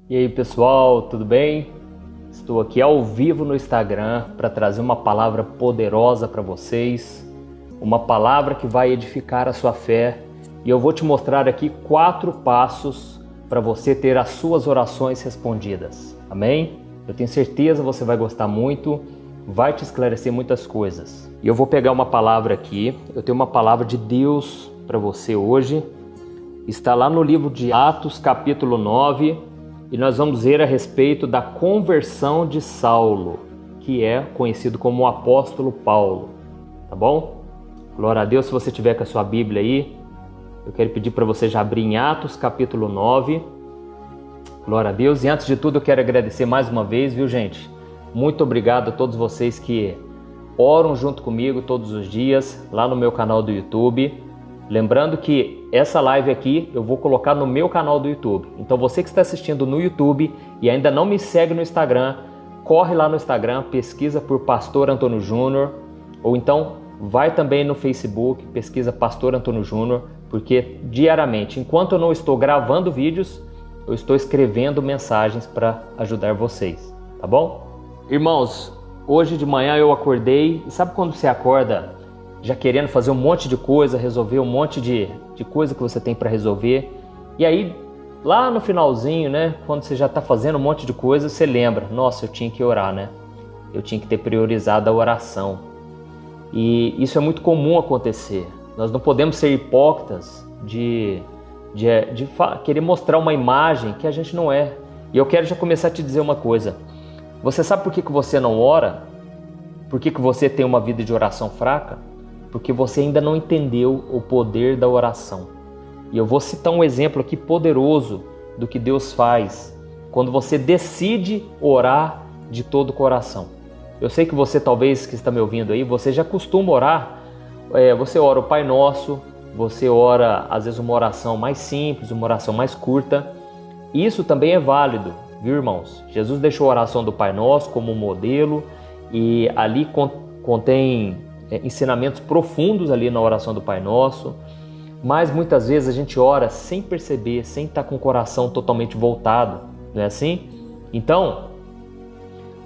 E aí pessoal, tudo bem? Estou aqui ao vivo no Instagram para trazer uma palavra poderosa para vocês, uma palavra que vai edificar a sua fé, e eu vou te mostrar aqui 4 passos para você ter as suas orações respondidas. Amém? Eu tenho certeza que você vai gostar muito, vai te esclarecer muitas coisas. E eu vou pegar uma palavra aqui, eu tenho uma palavra de Deus para você hoje. Está lá no livro de Atos, capítulo 9, e nós vamos ver a respeito da conversão de Saulo, que é conhecido como o apóstolo Paulo, tá bom? Glória a Deus. Se você tiver com a sua Bíblia aí, eu quero pedir para você já abrir em Atos, capítulo 9. Glória a Deus. E antes de tudo, eu quero agradecer mais uma vez, viu, gente? Muito obrigado a todos vocês que oram junto comigo todos os dias, lá no meu canal do YouTube. Lembrando que essa live aqui eu vou colocar no meu canal do YouTube. Então você que está assistindo no YouTube e ainda não me segue no Instagram, corre lá no Instagram, pesquisa por Pastor Antônio Júnior, ou então vai também no Facebook, pesquisa Pastor Antônio Júnior, porque diariamente, enquanto eu não estou gravando vídeos, eu estou escrevendo mensagens para ajudar vocês, tá bom? Irmãos, hoje de manhã eu acordei, e sabe quando você acorda já querendo fazer um monte de coisa, resolver um monte de coisa que você tem para resolver? E aí, lá no finalzinho, né, quando você já está fazendo um monte de coisa, você lembra, nossa, eu tinha que orar, né? Eu tinha que ter priorizado a oração. E isso é muito comum acontecer. Nós não podemos ser hipócritas de querer mostrar uma imagem que a gente não é. E eu quero já começar a te dizer uma coisa. Você sabe por que você não ora? Por que você tem uma vida de oração fraca? Porque você ainda não entendeu o poder da oração. E eu vou citar um exemplo aqui poderoso do que Deus faz quando você decide orar de todo o coração. Eu sei que você, talvez, que está me ouvindo aí, você já costuma orar. Você ora o Pai Nosso, você ora, às vezes, uma oração mais simples, uma oração mais curta. Isso também é válido, viu, irmãos? Jesus deixou a oração do Pai Nosso como modelo, e ali contém ensinamentos profundos ali na oração do Pai Nosso, mas muitas vezes a gente ora sem perceber, sem estar com o coração totalmente voltado, não é assim? Então,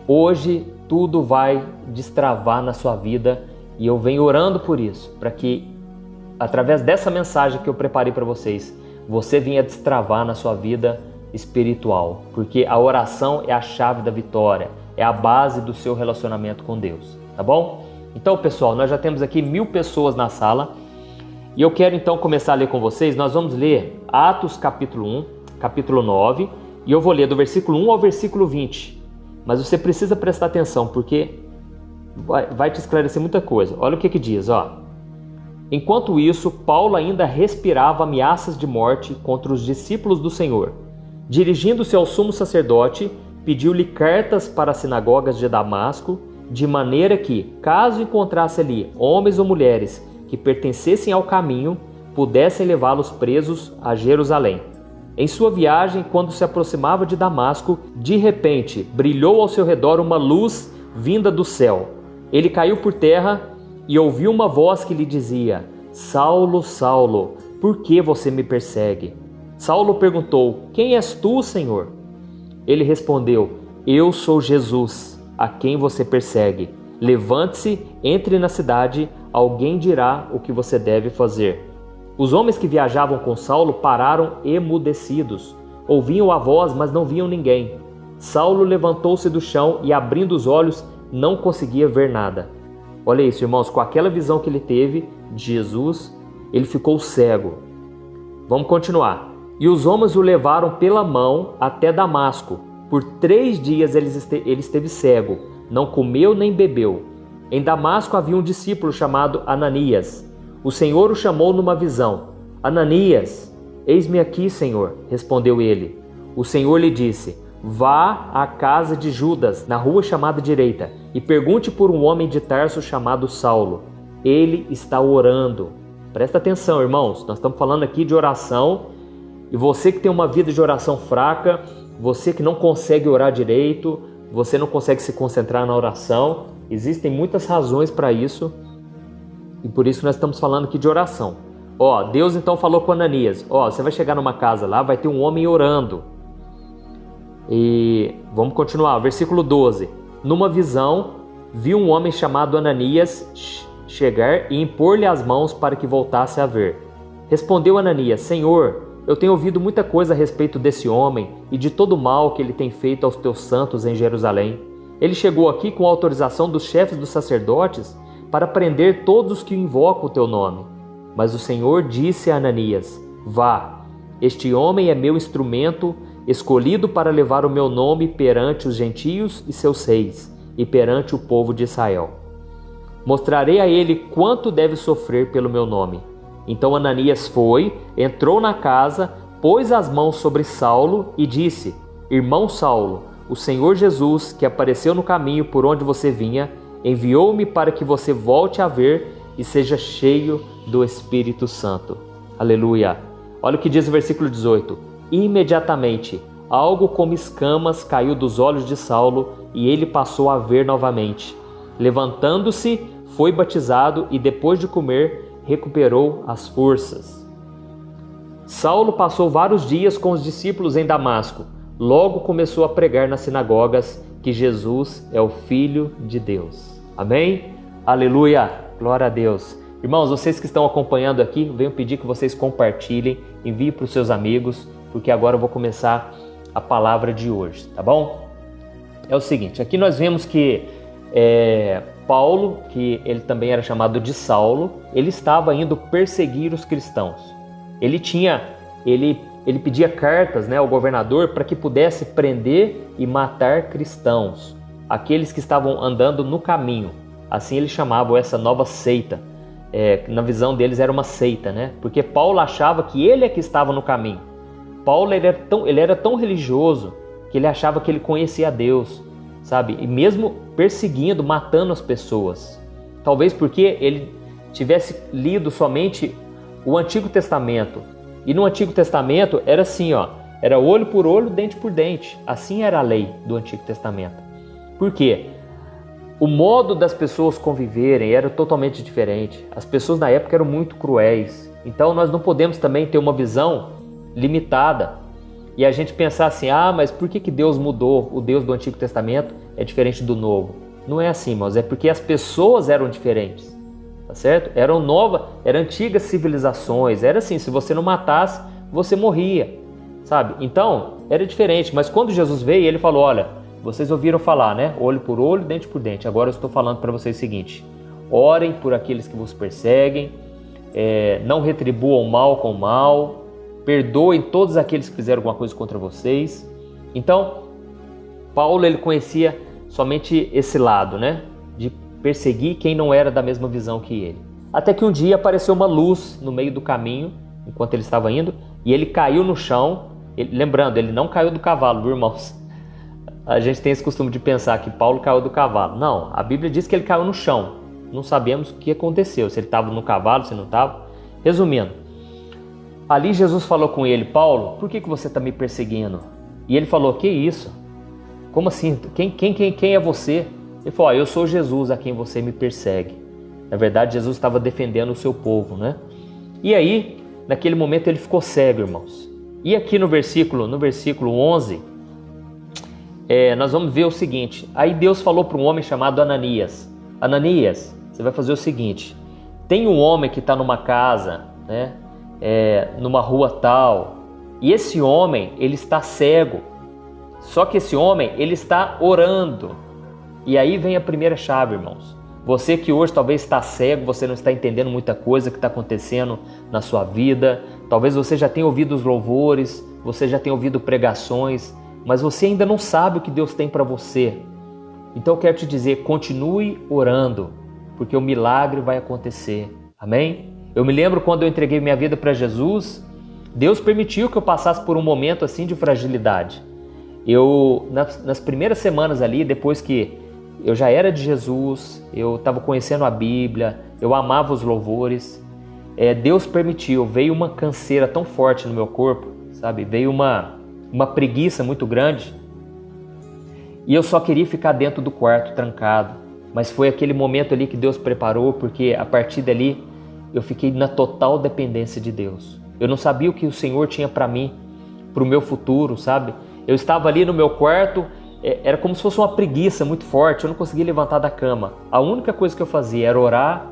hoje tudo vai destravar na sua vida, e eu venho orando por isso, para que através dessa mensagem que eu preparei para vocês, você venha destravar na sua vida espiritual, porque a oração é a chave da vitória, é a base do seu relacionamento com Deus, tá bom? Então, pessoal, nós já temos aqui 1000 pessoas na sala, e eu quero então começar a ler com vocês. Nós vamos ler Atos capítulo 1, capítulo 9, e eu vou ler do versículo 1 ao versículo 20, mas você precisa prestar atenção, porque vai te esclarecer muita coisa. Olha o que diz, ó. Enquanto isso, Paulo ainda respirava ameaças de morte contra os discípulos do Senhor. Dirigindo-se ao sumo sacerdote, pediu-lhe cartas para as sinagogas de Damasco, de maneira que, caso encontrasse ali homens ou mulheres que pertencessem ao caminho, pudessem levá-los presos a Jerusalém. Em sua viagem, quando se aproximava de Damasco, de repente brilhou ao seu redor uma luz vinda do céu. Ele caiu por terra e ouviu uma voz que lhe dizia: Saulo, Saulo, por que você me persegue? Saulo perguntou: Quem és tu, Senhor? Ele respondeu: Eu sou Jesus, a quem você persegue. Levante-se, entre na cidade, alguém dirá o que você deve fazer. Os homens que viajavam com Saulo pararam emudecidos. Ouviam a voz, mas não viam ninguém. Saulo levantou-se do chão e, abrindo os olhos, não conseguia ver nada. Olha isso, irmãos, com aquela visão que ele teve de Jesus, ele ficou cego. Vamos continuar. E os homens o levaram pela mão até Damasco. Por 3 dias ele esteve cego, não comeu nem bebeu. Em Damasco havia um discípulo chamado Ananias. O Senhor o chamou numa visão. Ananias, eis-me aqui, Senhor, respondeu ele. O Senhor lhe disse: Vá à casa de Judas, na rua chamada Direita, e pergunte por um homem de Tarso chamado Saulo. Ele está orando. Presta atenção, irmãos, nós estamos falando aqui de oração, e você que tem uma vida de oração fraca, você que não consegue orar direito, você não consegue se concentrar na oração, existem muitas razões para isso, e por isso nós estamos falando aqui de oração. Deus então falou com Ananias: você vai chegar numa casa lá, vai ter um homem orando. E vamos continuar, versículo 12. Numa visão, viu um homem chamado Ananias chegar e impor-lhe as mãos para que voltasse a ver. Respondeu Ananias: Senhor, eu tenho ouvido muita coisa a respeito desse homem e de todo o mal que ele tem feito aos teus santos em Jerusalém. Ele chegou aqui com autorização dos chefes dos sacerdotes para prender todos os que invocam o teu nome. Mas o Senhor disse a Ananias: Vá, este homem é meu instrumento, escolhido para levar o meu nome perante os gentios e seus reis, e perante o povo de Israel. Mostrarei a ele quanto deve sofrer pelo meu nome. Então Ananias foi, entrou na casa, pôs as mãos sobre Saulo e disse: Irmão Saulo, o Senhor Jesus, que apareceu no caminho por onde você vinha, enviou-me para que você volte a ver e seja cheio do Espírito Santo. Aleluia! Olha o que diz o versículo 18. Imediatamente, algo como escamas caiu dos olhos de Saulo e ele passou a ver novamente. Levantando-se, foi batizado e depois de comer, recuperou as forças. Saulo passou vários dias com os discípulos em Damasco. Logo começou a pregar nas sinagogas que Jesus é o Filho de Deus. Amém? Aleluia! Glória a Deus! Irmãos, vocês que estão acompanhando aqui, venho pedir que vocês compartilhem, enviem para os seus amigos, porque agora eu vou começar a palavra de hoje, tá bom? É o seguinte, aqui nós vemos que Paulo, que ele também era chamado de Saulo, ele estava indo perseguir os cristãos. Ele pedia cartas, ao governador para que pudesse prender e matar cristãos, aqueles que estavam andando no caminho. Assim ele chamava essa nova seita. Na visão deles era uma seita, porque Paulo achava que ele é que estava no caminho. Paulo ele era tão religioso que ele achava que ele conhecia a Deus, sabe? E mesmo perseguindo, matando as pessoas. Talvez porque ele tivesse lido somente o Antigo Testamento. E no Antigo Testamento era assim, era olho por olho, dente por dente. Assim era a lei do Antigo Testamento. Por quê? O modo das pessoas conviverem era totalmente diferente. As pessoas na época eram muito cruéis. Então nós não podemos também ter uma visão limitada e a gente pensar assim, mas por que Deus mudou? O Deus do Antigo Testamento é diferente do Novo. Não é assim, irmãos, é porque as pessoas eram diferentes, tá certo? Eram antigas civilizações, era assim, se você não matasse, você morria, sabe? Então, era diferente, mas quando Jesus veio, ele falou, olha, vocês ouviram falar, olho por olho, dente por dente. Agora eu estou falando para vocês o seguinte, orem por aqueles que vos perseguem, não retribuam mal com mal, perdoem todos aqueles que fizeram alguma coisa contra vocês. Então, Paulo ele conhecia somente esse lado, de perseguir quem não era da mesma visão que ele. Até que um dia apareceu uma luz no meio do caminho, enquanto ele estava indo, e ele caiu no chão. Lembrando, ele não caiu do cavalo, viu, irmãos? A gente tem esse costume de pensar que Paulo caiu do cavalo. Não, a Bíblia diz que ele caiu no chão. Não sabemos o que aconteceu, se ele estava no cavalo, se não estava. Resumindo, ali Jesus falou com ele, Paulo, por que você está me perseguindo? E ele falou, que isso? Como assim? Quem é você? Ele falou, eu sou Jesus a quem você me persegue. Na verdade, Jesus estava defendendo o seu povo, E aí, naquele momento, ele ficou cego, irmãos. E aqui no versículo 11, nós vamos ver o seguinte. Aí Deus falou para um homem chamado Ananias. Ananias, você vai fazer o seguinte. Tem um homem que está numa casa, numa rua tal. E esse homem, ele está cego. Só que esse homem, ele está orando. E aí vem a primeira chave, irmãos. Você que hoje talvez está cego, você não está entendendo muita coisa que está acontecendo na sua vida. Talvez você já tenha ouvido os louvores, você já tenha ouvido pregações, mas você ainda não sabe o que Deus tem para você. Então eu quero te dizer, continue orando, porque o milagre vai acontecer. Amém? Eu me lembro quando eu entreguei minha vida para Jesus, Deus permitiu que eu passasse por um momento assim de fragilidade. Nas primeiras semanas ali, depois que eu já era de Jesus, eu estava conhecendo a Bíblia, eu amava os louvores, Deus permitiu, veio uma canseira tão forte no meu corpo, sabe? Veio uma preguiça muito grande e eu só queria ficar dentro do quarto, trancado. Mas foi aquele momento ali que Deus preparou, porque a partir dali eu fiquei na total dependência de Deus. Eu não sabia o que o Senhor tinha para mim, para o meu futuro, sabe? Eu estava ali no meu quarto, era como se fosse uma preguiça muito forte, eu não conseguia levantar da cama. A única coisa que eu fazia era orar,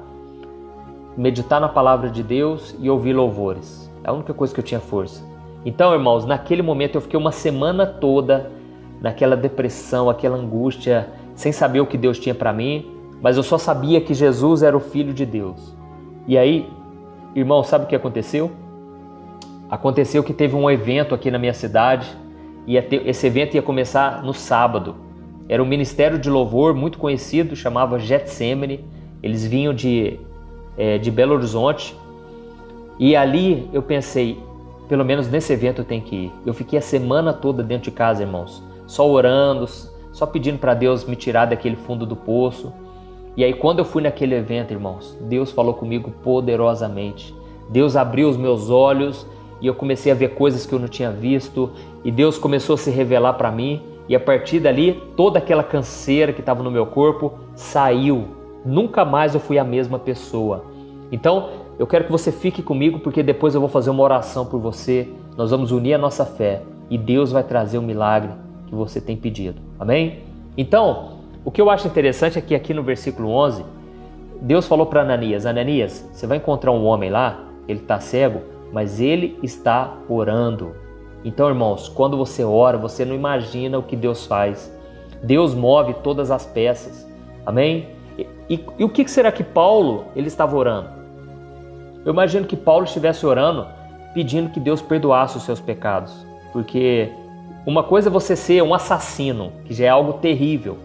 meditar na palavra de Deus e ouvir louvores. É a única coisa que eu tinha força. Então, irmãos, naquele momento eu fiquei uma semana toda naquela depressão, aquela angústia, sem saber o que Deus tinha para mim, mas eu só sabia que Jesus era o Filho de Deus. E aí, irmão, sabe o que aconteceu? Aconteceu que teve um evento aqui na minha cidade, e esse evento ia começar no sábado. Era um ministério de louvor muito conhecido, chamava Getsemane. Eles vinham de Belo Horizonte, e ali eu pensei, pelo menos nesse evento eu tenho que ir. Eu fiquei a semana toda dentro de casa, irmãos, só orando, só pedindo para Deus me tirar daquele fundo do poço. E aí quando eu fui naquele evento, irmãos, Deus falou comigo poderosamente. Deus abriu os meus olhos e eu comecei a ver coisas que eu não tinha visto, e Deus começou a se revelar para mim, e a partir dali toda aquela canseira que estava no meu corpo saiu. Nunca mais eu fui a mesma pessoa. Então eu quero que você fique comigo, porque depois eu vou fazer uma oração por você. Nós vamos unir a nossa fé e Deus vai trazer o milagre que você tem pedido. Amém? Então, o que eu acho interessante é que aqui no versículo 11, Deus falou para Ananias: Ananias, você vai encontrar um homem lá, ele está cego, mas ele está orando. Então, irmãos, quando você ora, você não imagina o que Deus faz. Deus move todas as peças. Amém? E o que será que Paulo ele estava orando? Eu imagino que Paulo estivesse orando, pedindo que Deus perdoasse os seus pecados. Porque uma coisa é você ser um assassino, que já é algo terrível.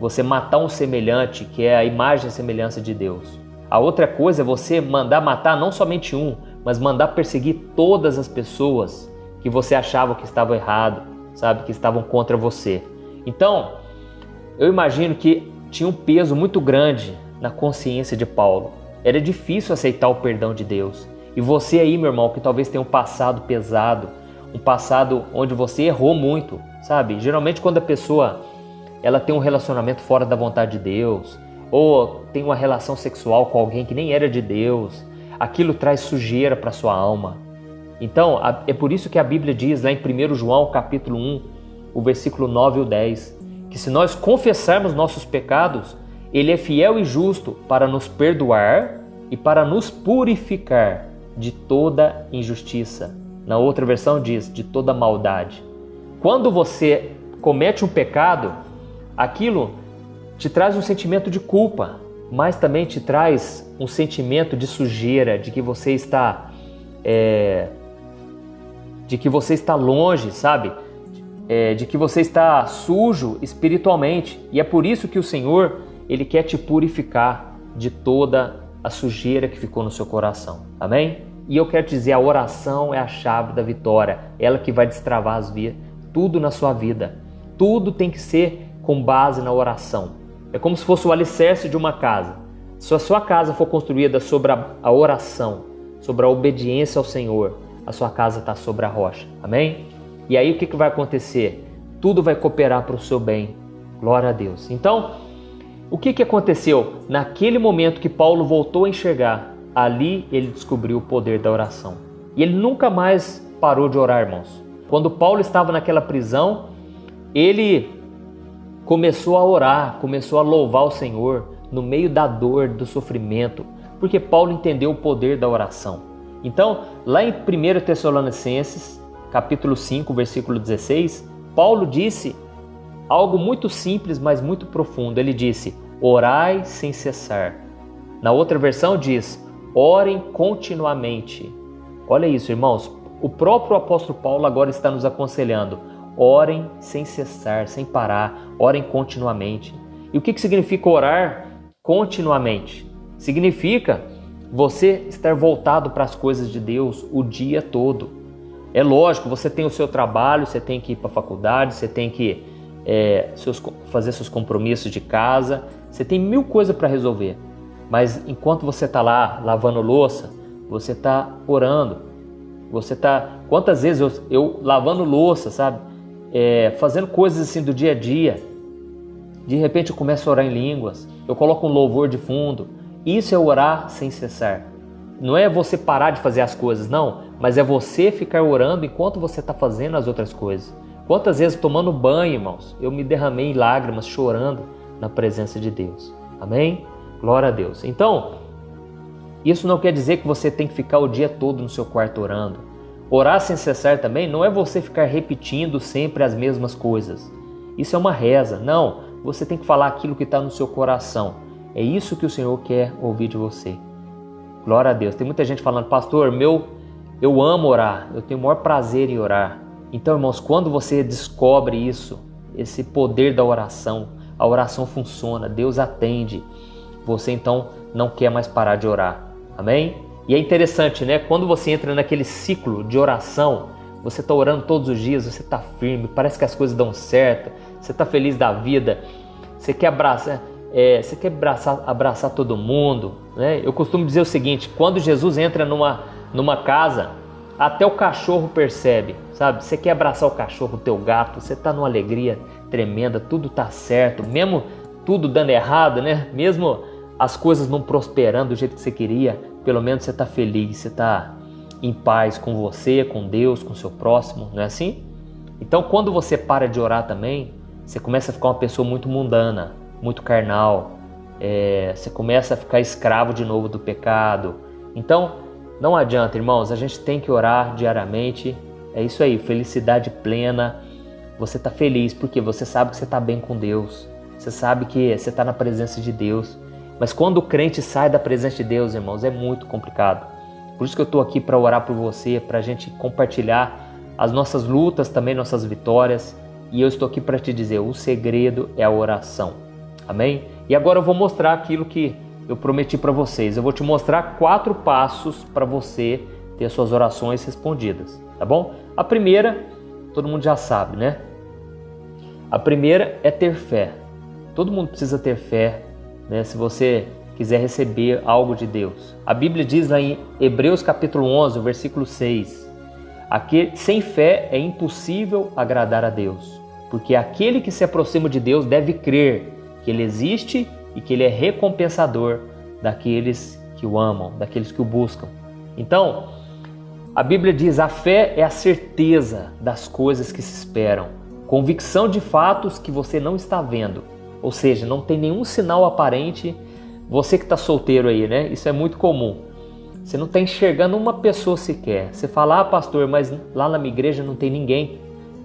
Você matar um semelhante, que é a imagem e semelhança de Deus. A outra coisa é você mandar matar não somente um, mas mandar perseguir todas as pessoas que você achava que estavam errado, sabe, que estavam contra você. Então, eu imagino que tinha um peso muito grande na consciência de Paulo. Era difícil aceitar o perdão de Deus. E você aí, meu irmão, que talvez tenha um passado pesado, um passado onde você errou muito, sabe? Geralmente quando a pessoa ela tem um relacionamento fora da vontade de Deus, ou tem uma relação sexual com alguém que nem era de Deus, aquilo traz sujeira para sua alma. Então, é por isso que a Bíblia diz lá em 1 João capítulo 1, o versículo 9 e o 10, que se nós confessarmos nossos pecados, Ele é fiel e justo para nos perdoar e para nos purificar de toda injustiça. Na outra versão diz, de toda maldade. Quando você comete um pecado, aquilo te traz um sentimento de culpa, mas também te traz um sentimento de sujeira, de que você está longe, sabe? De que você está sujo espiritualmente. E é por isso que o Senhor, Ele quer te purificar de toda a sujeira que ficou no seu coração. Amém? E eu quero te dizer, a oração é a chave da vitória. Ela que vai destravar tudo na sua vida. Tudo tem que ser com base na oração. É como se fosse o alicerce de uma casa. Se a sua casa for construída sobre a oração, sobre a obediência ao Senhor, a sua casa está sobre a rocha. Amém? E aí o que vai acontecer? Tudo vai cooperar para o seu bem. Glória a Deus. Então, o que aconteceu? Naquele momento que Paulo voltou a enxergar, ali ele descobriu o poder da oração. E ele nunca mais parou de orar, irmãos. Quando Paulo estava naquela prisão, ele começou a orar, começou a louvar o Senhor no meio da dor, do sofrimento, porque Paulo entendeu o poder da oração. Então, lá em 1 Tessalonicenses, capítulo 5, versículo 16, Paulo disse algo muito simples, mas muito profundo. Ele disse, orai sem cessar. Na outra versão diz, orem continuamente. Olha isso, irmãos. O próprio apóstolo Paulo agora está nos aconselhando. Orem sem cessar, sem parar. Orem continuamente. E o que significa orar continuamente? Significa você estar voltado para as coisas de Deus o dia todo. É lógico, você tem o seu trabalho, você tem que ir para a faculdade, você tem que fazer seus compromissos de casa, você tem mil coisas para resolver. Mas enquanto você está lá lavando louça, você está orando. Você está... Quantas vezes eu lavando louça, sabe? Fazendo coisas assim do dia a dia. De repente eu começo a orar em línguas. Eu coloco um louvor de fundo. Isso é orar sem cessar. Não é você parar de fazer as coisas, não. Mas é você ficar orando enquanto você está fazendo as outras coisas. Quantas vezes tomando banho, irmãos, eu me derramei em lágrimas, chorando na presença de Deus. Amém? Glória a Deus. Então, isso não quer dizer que você tem que ficar o dia todo no seu quarto orando. Orar sem cessar também não é você ficar repetindo sempre as mesmas coisas. Isso é uma reza. Não, você tem que falar aquilo que está no seu coração. É isso que o Senhor quer ouvir de você. Glória a Deus. Tem muita gente falando, pastor, eu amo orar, eu tenho o maior prazer em orar. Então, irmãos, quando você descobre isso, esse poder da oração, a oração funciona, Deus atende, você então não quer mais parar de orar. Amém? E é interessante, né? Quando você entra naquele ciclo de oração, você está orando todos os dias, você está firme, parece que as coisas dão certo, você está feliz da vida, você quer abraçar todo mundo, né? Eu costumo dizer o seguinte, quando Jesus entra numa casa, até o cachorro percebe, sabe? Você quer abraçar o cachorro, o teu gato, você está numa alegria tremenda, tudo está certo, mesmo tudo dando errado, né? Mesmo as coisas não prosperando do jeito que você queria, pelo menos você está feliz, você está em paz com você, com Deus, com o seu próximo, não é assim? Então, quando você para de orar também, você começa a ficar uma pessoa muito mundana, muito carnal, você começa a ficar escravo de novo do pecado. Então, não adianta, irmãos, a gente tem que orar diariamente, é isso aí, felicidade plena, você está feliz porque você sabe que você está bem com Deus, você sabe que você está na presença de Deus, mas quando o crente sai da presença de Deus, irmãos, é muito complicado. Por isso que eu estou aqui para orar por você, para a gente compartilhar as nossas lutas, também nossas vitórias, e eu estou aqui para te dizer, o segredo é a oração, amém? E agora eu vou mostrar aquilo que eu prometi para vocês, eu vou te mostrar 4 passos para você ter as suas orações respondidas, tá bom? A primeira, todo mundo já sabe, né? A primeira é ter fé. Todo mundo precisa ter fé, né? Se você quiser receber algo de Deus. A Bíblia diz lá em Hebreus capítulo 11, versículo 6, sem fé é impossível agradar a Deus, porque aquele que se aproxima de Deus deve crer que Ele existe e que Ele é recompensador daqueles que o amam, daqueles que o buscam. Então, a Bíblia diz, a fé é a certeza das coisas que se esperam, convicção de fatos que você não está vendo, ou seja, não tem nenhum sinal aparente. Você que está solteiro aí, né? Isso é muito comum. Você não está enxergando uma pessoa sequer. Você fala, pastor, mas lá na minha igreja não tem ninguém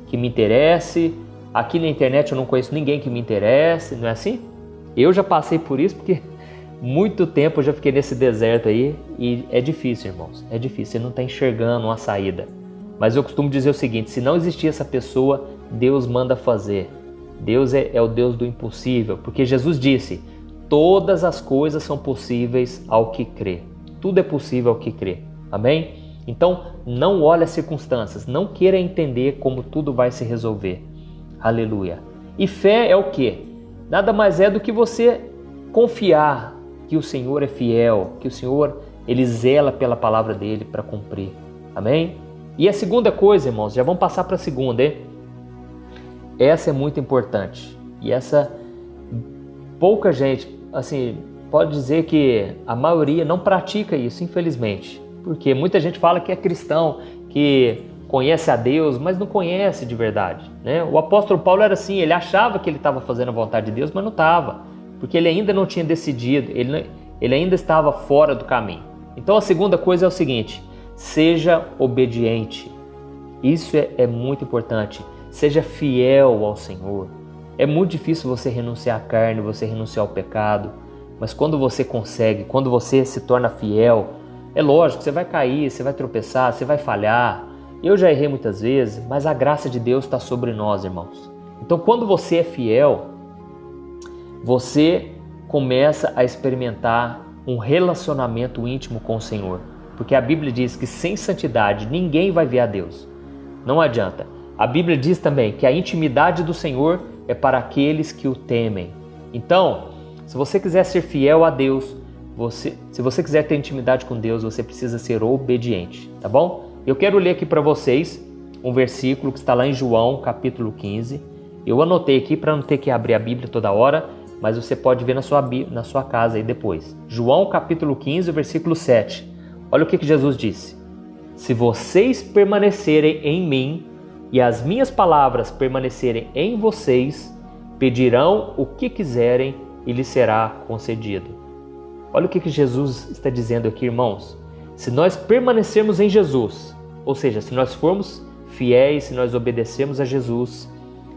que me interesse. Aqui na internet eu não conheço ninguém que me interesse. Não é assim? Eu já passei por isso porque muito tempo eu já fiquei nesse deserto aí. E é difícil, irmãos. É difícil. Você não está enxergando uma saída. Mas eu costumo dizer o seguinte, se não existir essa pessoa, Deus manda fazer. Deus é o Deus do impossível. Porque Jesus disse, todas as coisas são possíveis ao que crê. Tudo é possível ao que crê. Amém? Então, não olhe as circunstâncias. Não queira entender como tudo vai se resolver. Aleluia. E fé é o quê? Nada mais é do que você confiar que o Senhor é fiel, que o Senhor, Ele zela pela palavra dEle para cumprir. Amém? E a segunda coisa, irmãos, já vamos passar para a segunda, hein? Essa é muito importante. E essa, pouca gente, assim, pode dizer que a maioria não pratica isso, infelizmente. Porque muita gente fala que é cristão, que conhece a Deus, mas não conhece de verdade, né? O apóstolo Paulo era assim, ele achava que ele estava fazendo a vontade de Deus, mas não estava. Porque ele ainda não tinha decidido, ele ainda estava fora do caminho. Então a segunda coisa é o seguinte, seja obediente. Isso é muito importante. Seja fiel ao Senhor. É muito difícil você renunciar à carne, você renunciar ao pecado, mas quando você consegue, quando você se torna fiel, é lógico, você vai cair, você vai tropeçar, você vai falhar. Eu já errei muitas vezes, mas a graça de Deus está sobre nós, irmãos. Então, quando você é fiel, você começa a experimentar um relacionamento íntimo com o Senhor. Porque a Bíblia diz que sem santidade ninguém vai ver a Deus. Não adianta. A Bíblia diz também que a intimidade do Senhor é para aqueles que o temem. Então, se você quiser ser fiel a Deus, se você quiser ter intimidade com Deus, você precisa ser obediente, tá bom? Eu quero ler aqui para vocês um versículo que está lá em João, capítulo 15. Eu anotei aqui para não ter que abrir a Bíblia toda hora, mas você pode ver na sua casa aí depois. João, capítulo 15, versículo 7. Olha o que Jesus disse. Se vocês permanecerem em mim e as minhas palavras permanecerem em vocês, pedirão o que quiserem e lhes será concedido. Olha o que Jesus está dizendo aqui, irmãos. Se nós permanecermos em Jesus, ou seja, se nós formos fiéis, se nós obedecermos a Jesus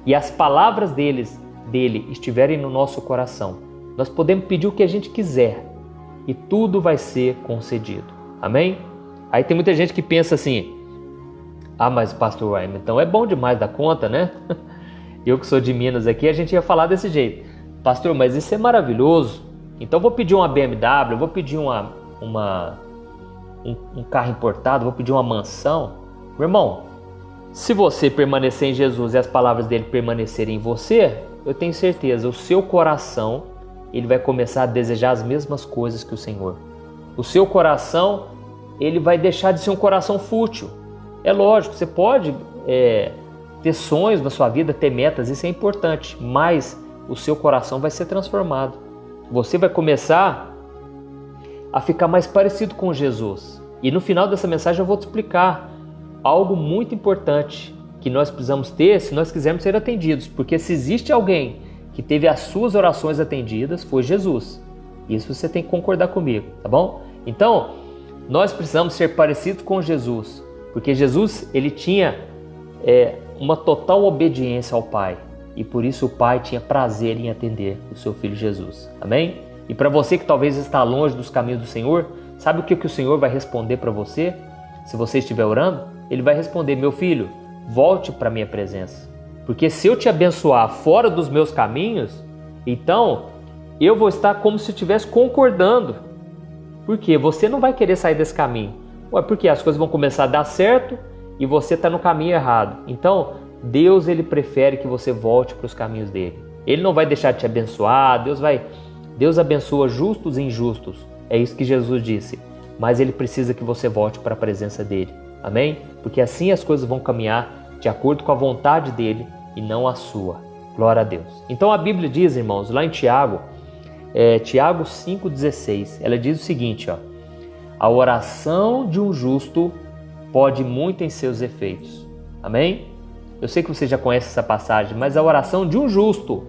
e as palavras dele estiverem no nosso coração, nós podemos pedir o que a gente quiser e tudo vai ser concedido. Amém? Aí tem muita gente que pensa assim: ah, mas pastor Ryan, então é bom demais da conta, né? Eu que sou de Minas aqui, a gente ia falar desse jeito. Pastor, mas isso é maravilhoso. Então vou pedir uma BMW, vou pedir um carro importado, vou pedir uma mansão. Meu irmão, se você permanecer em Jesus e as palavras dele permanecerem em você, eu tenho certeza, o seu coração ele vai começar a desejar as mesmas coisas que o Senhor. O seu coração ele vai deixar de ser um coração fútil. É lógico, você pode ter sonhos na sua vida, ter metas, isso é importante, mas o seu coração vai ser transformado. Você vai começar a ficar mais parecido com Jesus. E no final dessa mensagem eu vou te explicar algo muito importante que nós precisamos ter se nós quisermos ser atendidos. Porque se existe alguém que teve as suas orações atendidas, foi Jesus. Isso você tem que concordar comigo, tá bom? Então, nós precisamos ser parecidos com Jesus. Porque Jesus, ele tinha uma total obediência ao Pai. E por isso o Pai tinha prazer em atender o seu Filho Jesus. Amém? E para você que talvez está longe dos caminhos do Senhor, sabe o que o Senhor vai responder para você? Se você estiver orando, Ele vai responder: meu filho, volte para a minha presença. Porque se eu te abençoar fora dos meus caminhos, então eu vou estar como se estivesse concordando. Porque você não vai querer sair desse caminho. Porque as coisas vão começar a dar certo e você está no caminho errado. Então, Deus ele prefere que você volte para os caminhos dele. Ele não vai deixar de te abençoar. Deus abençoa justos e injustos. É isso que Jesus disse. Mas ele precisa que você volte para a presença dele. Amém? Porque assim as coisas vão caminhar de acordo com a vontade dele e não a sua. Glória a Deus. Então a Bíblia diz, irmãos, lá em Tiago 5,16, ela diz o seguinte, ó: a oração de um justo pode muito em seus efeitos. Amém? Eu sei que você já conhece essa passagem, mas a oração de um justo,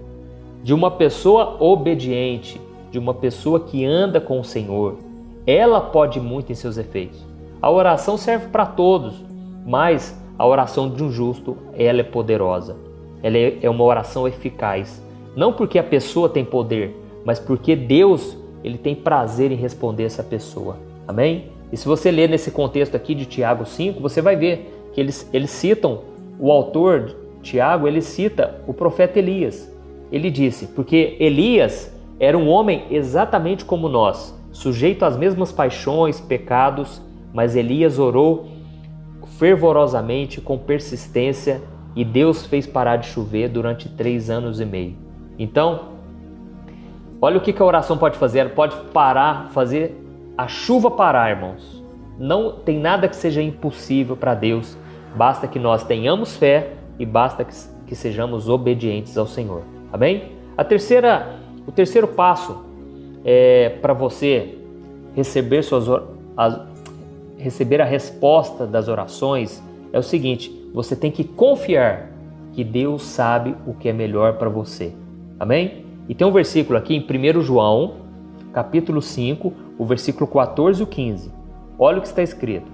de uma pessoa obediente, de uma pessoa que anda com o Senhor, ela pode muito em seus efeitos. A oração serve para todos, mas a oração de um justo, ela é poderosa. Ela é uma oração eficaz. Não porque a pessoa tem poder, mas porque Deus ele tem prazer em responder essa pessoa. Amém? E se você ler nesse contexto aqui de Tiago 5, você vai ver que eles citam, o autor Tiago, ele cita o profeta Elias. Ele disse, porque Elias era um homem exatamente como nós, sujeito às mesmas paixões, pecados, mas Elias orou fervorosamente, com persistência, e Deus fez parar de chover durante 3 anos e meio. Então, olha o que a oração pode fazer. Ela pode fazer a chuva parar, irmãos. Não tem nada que seja impossível para Deus. Basta que nós tenhamos fé e basta que sejamos obedientes ao Senhor. Amém? O terceiro passo para você receber a resposta das orações é o seguinte: você tem que confiar que Deus sabe o que é melhor para você. Amém? E tem um versículo aqui em 1 João, capítulo 5, o versículo 14 e o 15. Olha o que está escrito.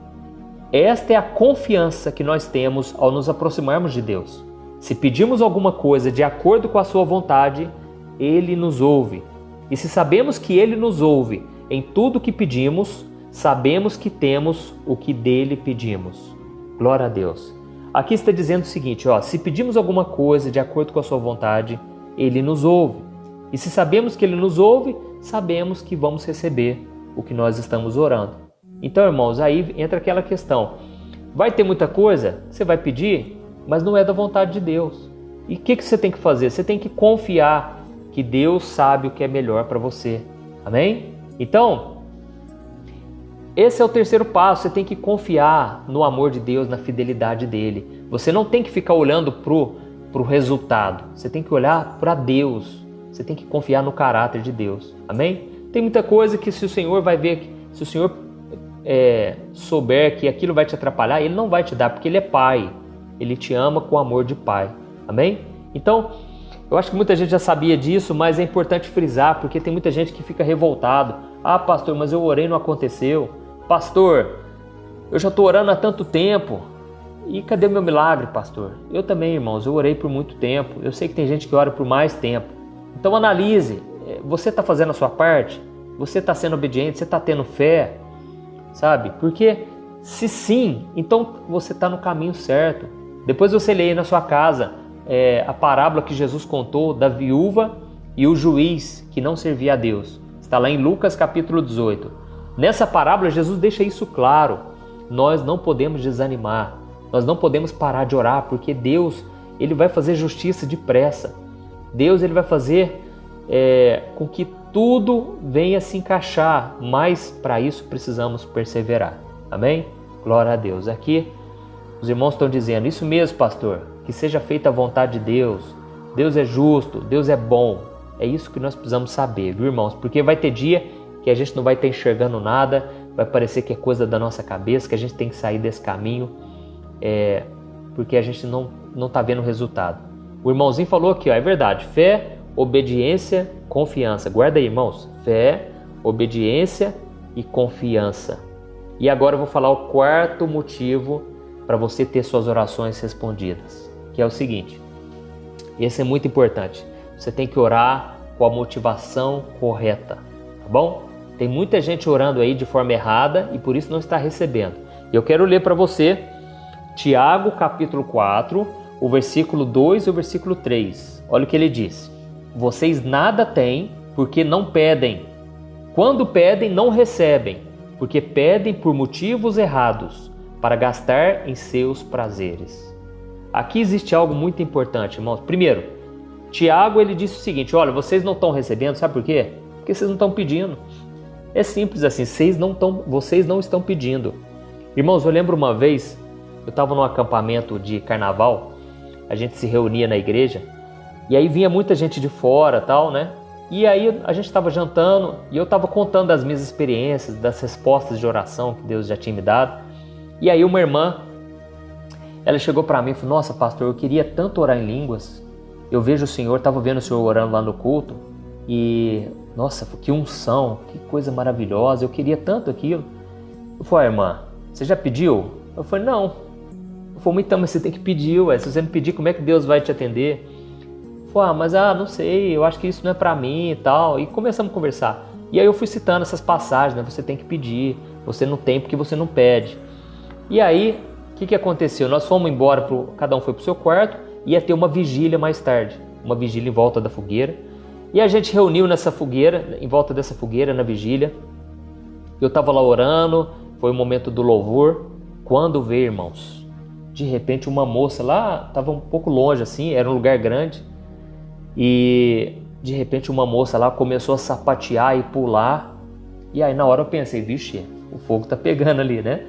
Esta é a confiança que nós temos ao nos aproximarmos de Deus. Se pedimos alguma coisa de acordo com a sua vontade, Ele nos ouve. E se sabemos que Ele nos ouve em tudo o que pedimos, sabemos que temos o que dele pedimos. Glória a Deus. Aqui está dizendo o seguinte, se pedimos alguma coisa de acordo com a sua vontade, Ele nos ouve. E se sabemos que Ele nos ouve, sabemos que vamos receber o que nós estamos orando. Então, irmãos, aí entra aquela questão. Vai ter muita coisa que você vai pedir, mas não é da vontade de Deus. E o que você tem que fazer? Você tem que confiar que Deus sabe o que é melhor para você. Amém? Então, esse é o terceiro passo. Você tem que confiar no amor de Deus, na fidelidade dele. Você não tem que ficar olhando pro resultado. Você tem que olhar para Deus. Você tem que confiar no caráter de Deus. Amém? Tem muita coisa que se o Senhor vai ver, se o Senhor souber que aquilo vai te atrapalhar, Ele não vai te dar, porque Ele é Pai. Ele te ama com amor de pai. Amém? Então, eu acho que muita gente já sabia disso, mas é importante frisar, porque tem muita gente que fica revoltado. Ah, pastor, mas eu orei e não aconteceu. Pastor, eu já estou orando há tanto tempo. E cadê o meu milagre, pastor? Eu também, irmãos, eu orei por muito tempo. Eu sei que tem gente que ora por mais tempo. Então analise, você está fazendo a sua parte? Você está sendo obediente? Você está tendo fé? Sabe? Porque se sim, então você está no caminho certo. Depois você lê aí na sua casa a parábola que Jesus contou da viúva e o juiz que não servia a Deus. Está lá em Lucas capítulo 18. Nessa parábola Jesus deixa isso claro. Nós não podemos desanimar. Nós não podemos parar de orar, porque Deus, Ele vai fazer justiça depressa. Deus, Ele vai fazer com que tudo venha se encaixar, mas para isso precisamos perseverar. Amém? Glória a Deus. Aqui os irmãos estão dizendo, isso mesmo, pastor, que seja feita a vontade de Deus. Deus é justo, Deus é bom. É isso que nós precisamos saber, viu, irmãos? Porque vai ter dia que a gente não vai estar enxergando nada, vai parecer que é coisa da nossa cabeça, que a gente tem que sair desse caminho, porque a gente não está vendo o resultado. O irmãozinho falou aqui, ó, é verdade, fé, obediência, confiança. Guarda aí, irmãos, fé, obediência e confiança. E agora eu vou falar o quarto motivo para você ter suas orações respondidas, que é o seguinte, esse é muito importante, você tem que orar com a motivação correta, tá bom? Tem muita gente orando aí de forma errada e por isso não está recebendo. Eu quero ler para você Tiago capítulo 4, o versículo 2 e o versículo 3. Olha o que ele diz. Vocês nada têm porque não pedem. Quando pedem, não recebem, porque pedem por motivos errados, para gastar em seus prazeres. Aqui existe algo muito importante, irmãos. Primeiro, Tiago ele disse o seguinte, olha, vocês não estão recebendo, sabe por quê? Porque vocês não estão pedindo. É simples assim, vocês não estão pedindo. Irmãos, eu lembro uma vez, eu estava num acampamento de carnaval, a gente se reunia na igreja, e aí vinha muita gente de fora, tal, né? E aí a gente estava jantando, e eu estava contando das minhas experiências, das respostas de oração que Deus já tinha me dado. E aí uma irmã, ela chegou para mim e falou, nossa pastor, eu queria tanto orar em línguas, eu vejo o senhor, estava vendo o senhor orando lá no culto, e nossa, que unção, que coisa maravilhosa, eu queria tanto aquilo. Eu falei, irmã, você já pediu? Eu falei, não. Eu falei, então, mas você tem que pedir, ué. Se você não pedir, como é que Deus vai te atender? Eu falei, mas não sei, eu acho que isso não é pra mim e tal. E começamos a conversar. E aí eu fui citando essas passagens, né? Você tem que pedir, você não tem porque você não pede. E aí, o que aconteceu? Nós fomos embora, cada um foi pro seu quarto, e ia ter uma vigília mais tarde. Uma vigília em volta da fogueira. E a gente reuniu nessa fogueira, em volta dessa fogueira, na vigília. Eu estava lá orando, foi o momento do louvor. Quando veio, irmãos, de repente uma moça lá, estava um pouco longe assim, era um lugar grande. E de repente uma moça lá começou a sapatear e pular. E aí na hora eu pensei, vixe, o fogo tá pegando ali, né?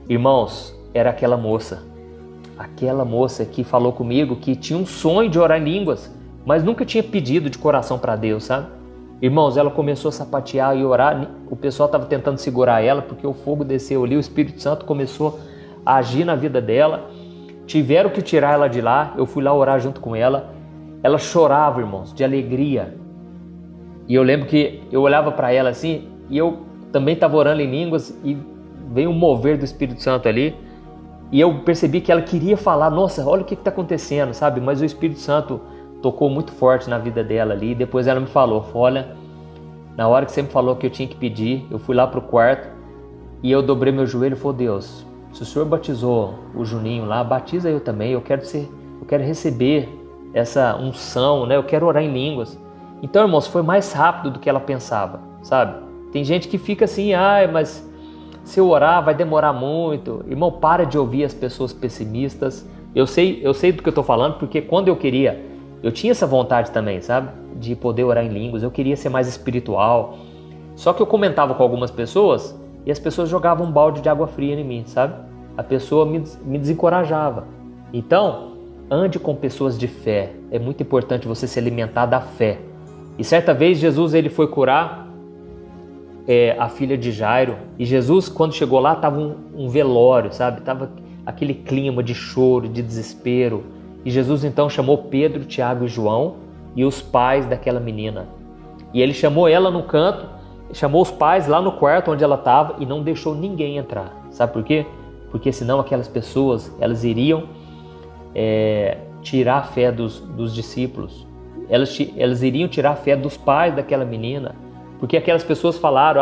Irmãos, era aquela moça que falou comigo que tinha um sonho de orar em línguas, mas nunca tinha pedido de coração para Deus, sabe? Irmãos, ela começou a sapatear e orar, o pessoal estava tentando segurar ela, porque o fogo desceu ali, o Espírito Santo começou a agir na vida dela, tiveram que tirar ela de lá, eu fui lá orar junto com ela, ela chorava, irmãos, de alegria, e eu lembro que eu olhava para ela assim, e eu também estava orando em línguas, e veio um mover do Espírito Santo ali, e eu percebi que ela queria falar, nossa, olha o que está acontecendo, sabe? Mas o Espírito Santo tocou muito forte na vida dela ali. Depois ela me falou, olha, na hora que você me falou que eu tinha que pedir, eu fui lá pro quarto e eu dobrei meu joelho e falei, Deus, se o Senhor batizou o Juninho lá, batiza eu também, eu quero receber essa unção, né? Eu quero orar em línguas. Então, irmãos, foi mais rápido do que ela pensava, sabe? Tem gente que fica assim, mas se eu orar vai demorar muito. Irmão, para de ouvir as pessoas pessimistas. Eu sei do que eu estou falando, porque quando eu tinha essa vontade também, sabe? De poder orar em línguas, eu queria ser mais espiritual. Só que eu comentava com algumas pessoas e as pessoas jogavam um balde de água fria em mim, sabe? A pessoa me desencorajava. Então, ande com pessoas de fé. É muito importante você se alimentar da fé. E certa vez Jesus ele foi curar a filha de Jairo. E Jesus, quando chegou lá, estava um velório, sabe? Tava aquele clima de choro, de desespero. E Jesus então chamou Pedro, Tiago e João e os pais daquela menina. E ele chamou ela no canto, chamou os pais lá no quarto onde ela estava e não deixou ninguém entrar. Sabe por quê? Porque senão aquelas pessoas, elas iriam tirar a fé dos discípulos. Elas iriam tirar a fé dos pais daquela menina. Porque aquelas pessoas falaram,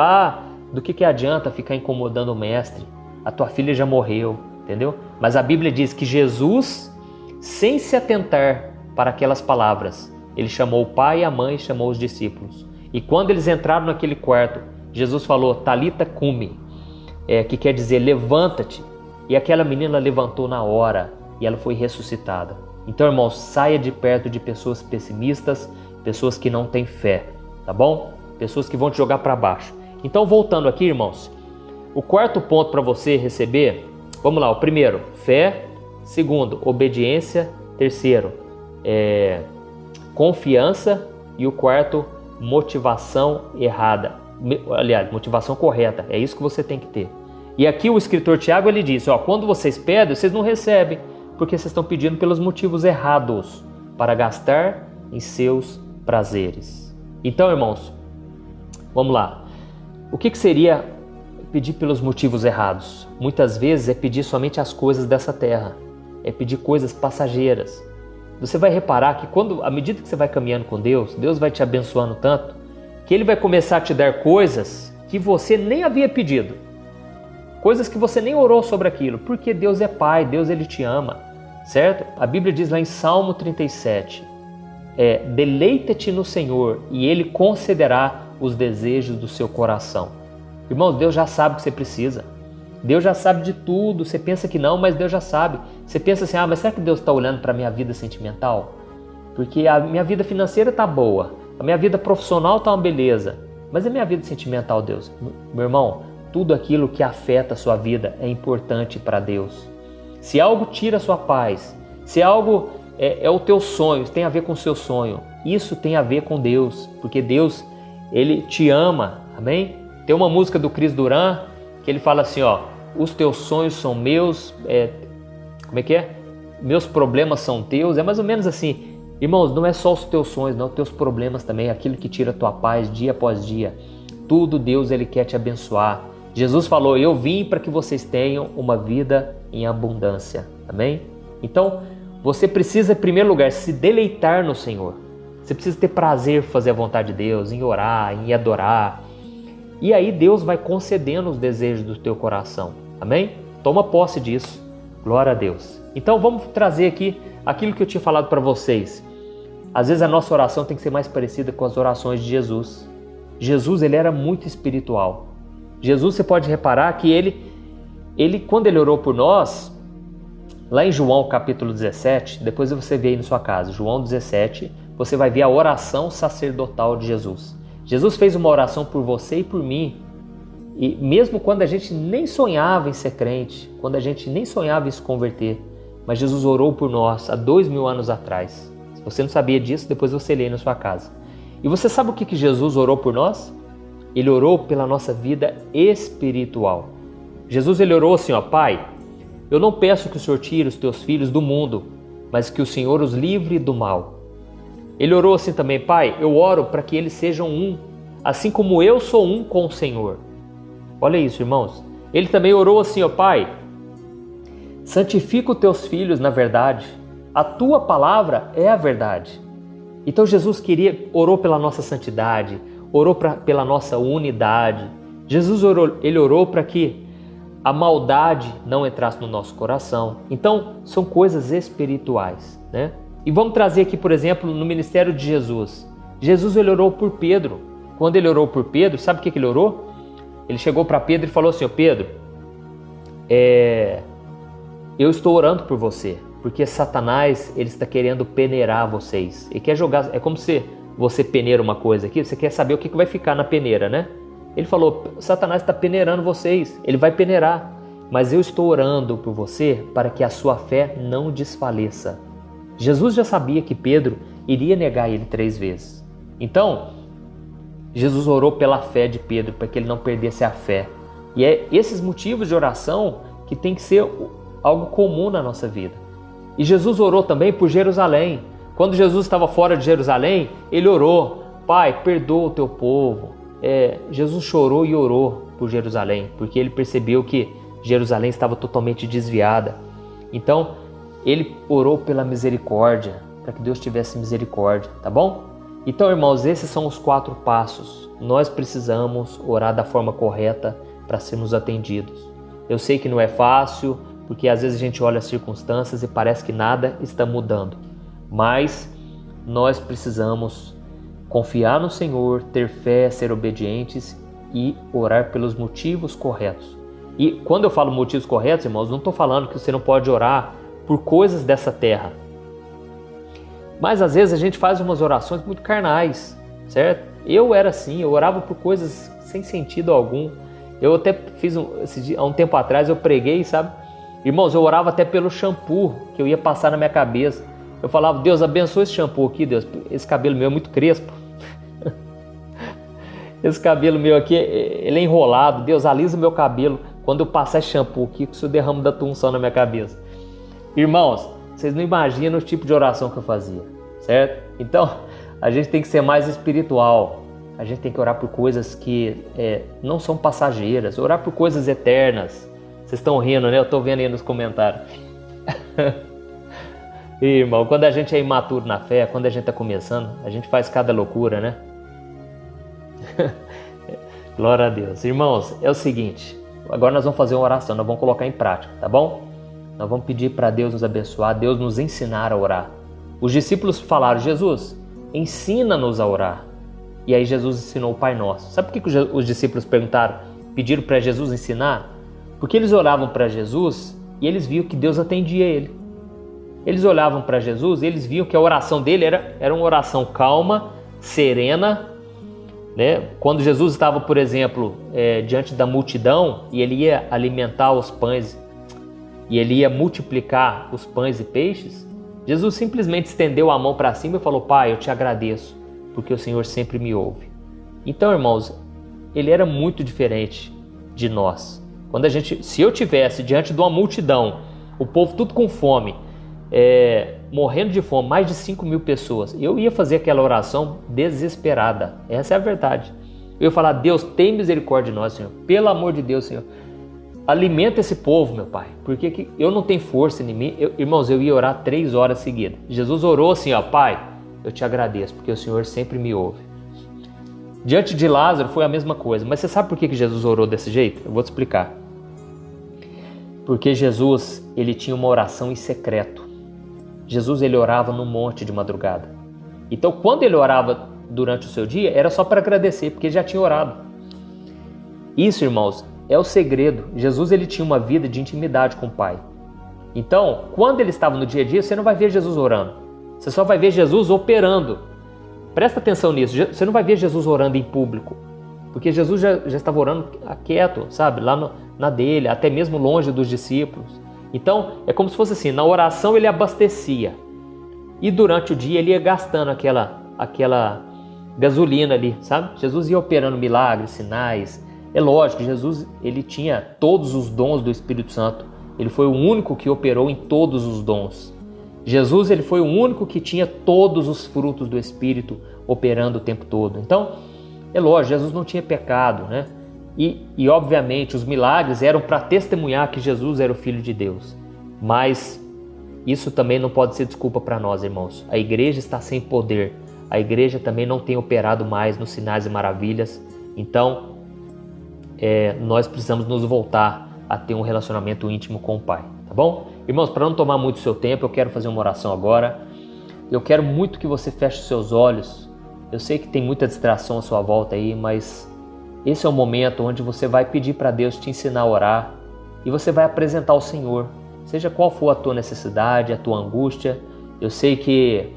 do que adianta ficar incomodando o mestre? A tua filha já morreu, entendeu? Mas a Bíblia diz que Jesus, sem se atentar para aquelas palavras, ele chamou o pai e a mãe, chamou os discípulos. E quando eles entraram naquele quarto, Jesus falou, Talita cumi, que quer dizer, levanta-te. E aquela menina levantou na hora e ela foi ressuscitada. Então, irmãos, saia de perto de pessoas pessimistas, pessoas que não têm fé, tá bom? Pessoas que vão te jogar para baixo. Então, voltando aqui, irmãos, o quarto ponto para você receber, vamos lá, o primeiro, fé. Segundo, obediência. Terceiro, confiança. E o quarto, motivação errada. Aliás, motivação correta. É isso que você tem que ter. E aqui o escritor Tiago, ele diz, quando vocês pedem, vocês não recebem, porque vocês estão pedindo pelos motivos errados, para gastar em seus prazeres. Então, irmãos, vamos lá. O que seria pedir pelos motivos errados? Muitas vezes é pedir somente as coisas dessa terra, é pedir coisas passageiras. Você vai reparar que à medida que você vai caminhando com Deus, Deus vai te abençoando tanto, que Ele vai começar a te dar coisas que você nem havia pedido. Coisas que você nem orou sobre aquilo, porque Deus é Pai, Deus Ele te ama, certo? A Bíblia diz lá em Salmo 37, deleita-te no Senhor e Ele concederá os desejos do seu coração. Irmãos, Deus já sabe o que você precisa. Deus já sabe de tudo. Você pensa que não, mas Deus já sabe. Você pensa assim, mas será que Deus está olhando para a minha vida sentimental? Porque a minha vida financeira está boa, a minha vida profissional está uma beleza, mas a minha vida sentimental, Deus? Meu irmão, tudo aquilo que afeta a sua vida é importante para Deus. Se algo tira a sua paz, se algo é o teu sonho, tem a ver com o seu sonho, isso tem a ver com Deus, porque Deus, Ele te ama, amém? Tem uma música do Cris Duran que ele fala assim, os teus sonhos são meus, como é que é? Meus problemas são teus, é mais ou menos assim. Irmãos, não é só os teus sonhos, não, os teus problemas também, aquilo que tira a tua paz dia após dia. Tudo Deus, Ele quer te abençoar. Jesus falou, eu vim para que vocês tenham uma vida em abundância, amém? Então, você precisa, em primeiro lugar, se deleitar no Senhor. Você precisa ter prazer em fazer a vontade de Deus, em orar, em adorar. E aí Deus vai concedendo os desejos do teu coração, amém? Toma posse disso, glória a Deus. Então vamos trazer aqui aquilo que eu tinha falado para vocês. Às vezes a nossa oração tem que ser mais parecida com as orações de Jesus. Jesus, ele era muito espiritual. Jesus, você pode reparar que ele quando ele orou por nós, lá em João capítulo 17, depois você vê aí na sua casa, João 17, você vai ver a oração sacerdotal de Jesus. Jesus fez uma oração por você e por mim, e mesmo quando a gente nem sonhava em ser crente, quando a gente nem sonhava em se converter, mas Jesus orou por nós há 2000 anos atrás. Se você não sabia disso, depois você lê na sua casa. E você sabe o que Jesus orou por nós? Ele orou pela nossa vida espiritual. Jesus, ele orou assim, Pai, eu não peço que o Senhor tire os teus filhos do mundo, mas que o Senhor os livre do mal. Ele orou assim também, Pai, eu oro para que eles sejam um, assim como eu sou um com o Senhor. Olha isso, irmãos. Ele também orou assim, Pai, santifica os teus filhos na verdade. A tua palavra é a verdade. Então Jesus orou pela nossa santidade, orou pela nossa unidade. Jesus orou para que a maldade não entrasse no nosso coração. Então, são coisas espirituais, né? E vamos trazer aqui, por exemplo, no ministério de Jesus. Jesus, ele orou por Pedro. Quando ele orou por Pedro, sabe o que ele orou? Ele chegou para Pedro e falou assim, Pedro, eu estou orando por você, porque Satanás, ele está querendo peneirar vocês. Ele quer jogar, é como se você peneira uma coisa aqui, você quer saber o que vai ficar na peneira, né? Ele falou, Satanás está peneirando vocês, ele vai peneirar, mas eu estou orando por você para que a sua fé não desfaleça. Jesus já sabia que Pedro iria negar ele 3 vezes. Então, Jesus orou pela fé de Pedro, para que ele não perdesse a fé. E é esses motivos de oração que tem que ser algo comum na nossa vida. E Jesus orou também por Jerusalém. Quando Jesus estava fora de Jerusalém, ele orou: Pai, perdoa o teu povo. Jesus chorou e orou por Jerusalém, porque ele percebeu que Jerusalém estava totalmente desviada. Então, ele orou pela misericórdia, para que Deus tivesse misericórdia, tá bom? Então, irmãos, esses são os 4 passos. Nós precisamos orar da forma correta para sermos atendidos. Eu sei que não é fácil, porque às vezes a gente olha as circunstâncias e parece que nada está mudando. Mas nós precisamos confiar no Senhor, ter fé, ser obedientes e orar pelos motivos corretos. E quando eu falo motivos corretos, irmãos, não estou falando que você não pode orar por coisas dessa terra. Mas às vezes a gente faz umas orações muito carnais, certo? Eu era assim, eu orava por coisas sem sentido algum. Eu até fiz há um tempo atrás, eu preguei, sabe? Irmãos, eu orava até pelo shampoo que eu ia passar na minha cabeça. Eu falava: Deus, abençoa esse shampoo aqui, Deus. Esse cabelo meu é muito crespo. Esse cabelo meu aqui, ele é enrolado. Deus, alisa o meu cabelo. Quando eu passar esse shampoo aqui, que isso derrama da tua unção na minha cabeça. Irmãos, vocês não imaginam o tipo de oração que eu fazia, certo? Então, a gente tem que ser mais espiritual. A gente tem que orar por coisas que não são passageiras. Orar por coisas eternas. Vocês estão rindo, né? Eu estou vendo aí nos comentários. Irmão, quando a gente é imaturo na fé, quando a gente está começando, a gente faz cada loucura, né? Glória a Deus. Irmãos, é o seguinte, agora nós vamos fazer uma oração, nós vamos colocar em prática, tá bom? Nós vamos pedir para Deus nos abençoar, Deus nos ensinar a orar. Os discípulos falaram: Jesus, ensina-nos a orar. E aí Jesus ensinou o Pai Nosso. Sabe por que os discípulos pediram para Jesus ensinar? Porque eles oravam para Jesus e eles viam que Deus atendia ele. Eles olhavam para Jesus e eles viam que a oração dele era uma oração calma, serena, né? Quando Jesus estava, por exemplo, diante da multidão e ele ia alimentar os pães e ele ia multiplicar os pães e peixes, Jesus simplesmente estendeu a mão para cima e falou: Pai, eu te agradeço, porque o Senhor sempre me ouve. Então, irmãos, ele era muito diferente de nós. Se eu tivesse diante de uma multidão, o povo tudo com fome, morrendo de fome, mais de 5.000 pessoas, eu ia fazer aquela oração desesperada. Essa é a verdade. Eu ia falar: Deus, tem misericórdia de nós, Senhor. Pelo amor de Deus, Senhor. Alimenta esse povo, meu Pai, porque eu não tenho força em mim. Irmãos, eu ia orar 3 horas seguidas. Jesus orou assim: Pai, eu te agradeço, porque o Senhor sempre me ouve. Diante de Lázaro foi a mesma coisa. Mas você sabe por que Jesus orou desse jeito? Eu vou te explicar. Porque Jesus, ele tinha uma oração em secreto. Jesus, ele orava no monte de madrugada. Então, quando ele orava durante o seu dia, era só para agradecer, porque ele já tinha orado. Isso, irmãos, é o segredo. Jesus, ele tinha uma vida de intimidade com o Pai. Então, quando ele estava no dia a dia, você não vai ver Jesus orando. Você só vai ver Jesus operando. Presta atenção nisso. Você não vai ver Jesus orando em público. Porque Jesus já estava orando quieto, sabe? Lá na dele, até mesmo longe dos discípulos. Então, é como se fosse assim, na oração ele abastecia. E durante o dia ele ia gastando aquela gasolina ali, sabe? Jesus ia operando milagres, sinais. É lógico, Jesus, ele tinha todos os dons do Espírito Santo. Ele foi o único que operou em todos os dons. Jesus, ele foi o único que tinha todos os frutos do Espírito operando o tempo todo. Então, é lógico, Jesus não tinha pecado, né? E obviamente, os milagres eram para testemunhar que Jesus era o Filho de Deus. Mas isso também não pode ser desculpa para nós, irmãos. A igreja está sem poder. A igreja também não tem operado mais nos sinais e maravilhas. Então, nós precisamos nos voltar a ter um relacionamento íntimo com o Pai, tá bom? Irmãos, para não tomar muito seu tempo, eu quero fazer uma oração agora. Eu quero muito que você feche os seus olhos. Eu sei que tem muita distração à sua volta aí, mas esse é o momento onde você vai pedir para Deus te ensinar a orar e você vai apresentar ao Senhor, seja qual for a tua necessidade, a tua angústia. Eu sei que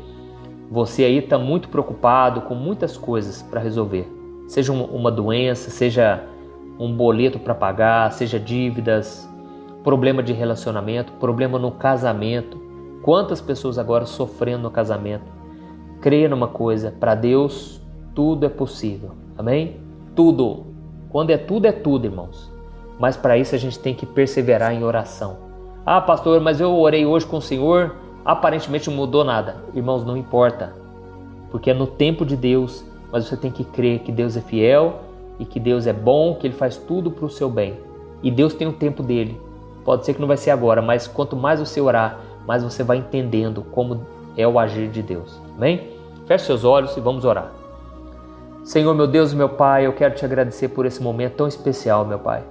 você aí está muito preocupado com muitas coisas para resolver, seja uma doença, seja um boleto para pagar, seja dívidas, problema de relacionamento, problema no casamento. Quantas pessoas agora sofrendo no casamento? Creia numa coisa, para Deus tudo é possível, amém? Tudo. Quando é tudo, irmãos. Mas para isso a gente tem que perseverar em oração. Ah, pastor, mas eu orei hoje com o Senhor, aparentemente não mudou nada. Irmãos, não importa, porque é no tempo de Deus, mas você tem que crer que Deus é fiel e que Deus é bom, que Ele faz tudo para o seu bem. E Deus tem o tempo dele. Pode ser que não vai ser agora, mas quanto mais você orar, mais você vai entendendo como é o agir de Deus. Amém? Feche seus olhos e vamos orar. Senhor, meu Deus e meu Pai, eu quero te agradecer por esse momento tão especial, meu Pai.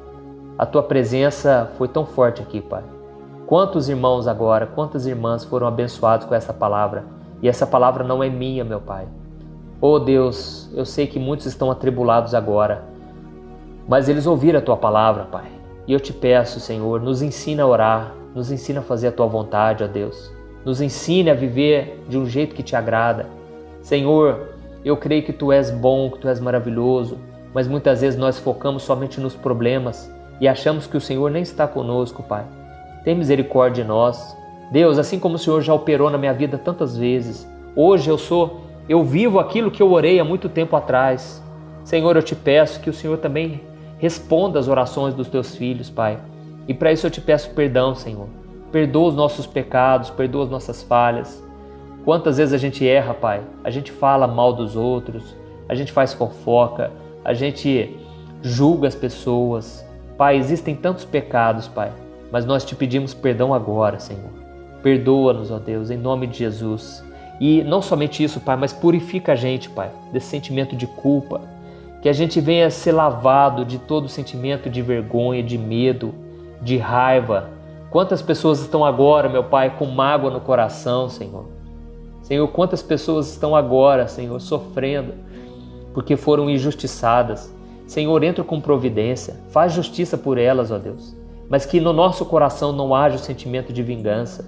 A tua presença foi tão forte aqui, Pai. Quantos irmãos agora, quantas irmãs foram abençoados com essa palavra? E essa palavra não é minha, meu Pai. Oh Deus, eu sei que muitos estão atribulados agora, mas eles ouviram a tua palavra, Pai. E eu te peço, Senhor, nos ensina a orar, nos ensina a fazer a tua vontade, ó Deus. Nos ensine a viver de um jeito que te agrada. Senhor, eu creio que tu és bom, que tu és maravilhoso, mas muitas vezes nós focamos somente nos problemas e achamos que o Senhor nem está conosco, Pai. Tem misericórdia de nós. Deus, assim como o Senhor já operou na minha vida tantas vezes, hoje eu vivo aquilo que eu orei há muito tempo atrás. Senhor, eu te peço que o Senhor também responda as orações dos teus filhos, Pai. E para isso eu te peço perdão, Senhor. Perdoa os nossos pecados, perdoa as nossas falhas. Quantas vezes a gente erra, Pai? A gente fala mal dos outros, a gente faz fofoca, a gente julga as pessoas. Pai, existem tantos pecados, Pai, mas nós te pedimos perdão agora, Senhor. Perdoa-nos, ó Deus, em nome de Jesus. E não somente isso, Pai, mas purifica a gente, Pai, desse sentimento de culpa. Que a gente venha ser lavado de todo sentimento de vergonha, de medo, de raiva. Quantas pessoas estão agora, meu Pai, com mágoa no coração, Senhor? Senhor, quantas pessoas estão agora, Senhor, sofrendo porque foram injustiçadas. Senhor, entra com providência, faz justiça por elas, ó Deus. Mas que no nosso coração não haja o sentimento de vingança.